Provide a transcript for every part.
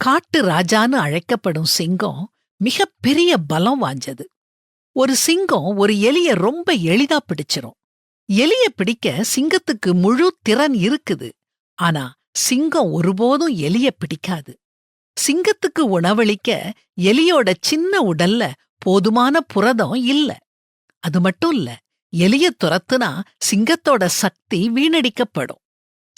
காட்டு ராஜான்னு அழைக்கப்படும் சிங்கம் மிகப் பெரிய பலம் வாஞ்சது. ஒரு சிங்கம் ஒரு எலிய ரொம்ப எளிதா பிடிச்சிரும். எலிய பிடிக்க சிங்கத்துக்கு முழு திறன் இருக்குது. ஆனா சிங்கம் ஒருபோதும் எலிய பிடிக்காது. சிங்கத்துக்கு உணவளிக்க எலியோட சின்ன உடல்ல போதுமான புரதம் இல்ல. அது மட்டும் இல்ல, எலிய துரத்துனா சிங்கத்தோட சக்தி வீணடிக்கப்படும்.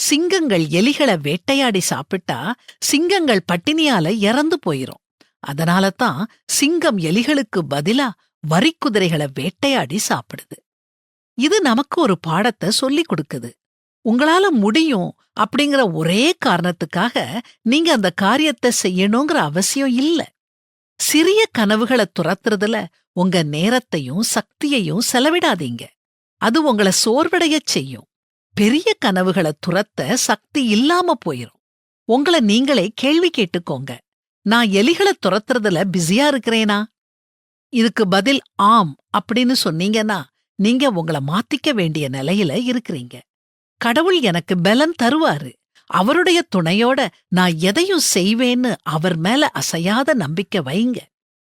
சிங்கங்கள் எலிகளை வேட்டையாடி சாப்பிட்டா சிங்கங்கள் பட்டினியால இறந்து போயிரும். அதனாலதான் சிங்கம் எலிகளுக்கு பதிலா வரிக்குதிரைகளை வேட்டையாடி சாப்பிடுது. இது நமக்கு ஒரு பாடத்தை சொல்லிக் கொடுக்குது. உங்களால முடியும் அப்படிங்கிற ஒரே காரணத்துக்காக நீங்க அந்த காரியத்தை செய்யணுங்கிற அவசியம் இல்ல. சிறிய கனவுகளை துரத்துறதுல உங்க நேரத்தையும் சக்தியையும் செலவிடாதீங்க. அது உங்களை சோர்வடையச் செய்யும். பெரிய கனவுகளை துரத்த சக்தி இல்லாம போயிரும். உங்களை நீங்களே கேள்வி கேட்டுக்கோங்க, நான் எலிகளை துரத்துறதுல பிஸியா இருக்கிறேனா? இதுக்கு பதில் ஆம் அப்படின்னு சொன்னீங்கன்னா நீங்க உங்களை மாத்திக்க வேண்டிய நிலையில இருக்கிறீங்க. கடவுள் எனக்கு பலன் தருவாரு, அவருடைய துணையோட நான் எதையும் செய்வேன்னு அவர் மேல அசையாத நம்பிக்கை வைங்க.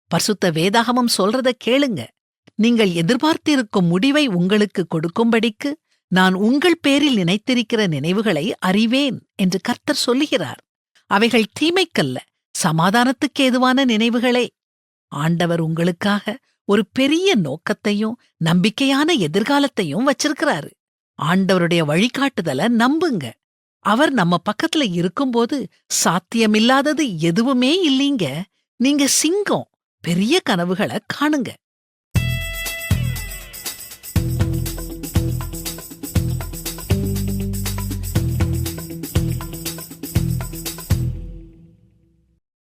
பரிசுத்த வேதாகமம் சொல்றத கேளுங்க. நீங்கள் எதிர்பார்த்திருக்கும் முடிவை உங்களுக்கு கொடுக்கும்படிக்கு நான் உங்கள் பேரில் நினைத்திருக்கிற நினைவுகளை அறிவேன் என்று கர்த்தர் சொல்லுகிறார். அவைகள் தீமைக்கல்ல, சமாதானத்துக்கு ஏதுவான நினைவுகளே. ஆண்டவர் உங்களுக்காக ஒரு பெரிய நோக்கத்தையும் நம்பிக்கையான எதிர்காலத்தையும் வச்சிருக்கிறாரு. ஆண்டவருடைய வழிகாட்டுதலை நம்புங்க. அவர் நம்ம பக்கத்துல இருக்கும்போது சாத்தியமில்லாதது எதுவுமே இல்லீங்க. நீங்க சிங்கம், பெரிய கனவுகளை காணுங்க.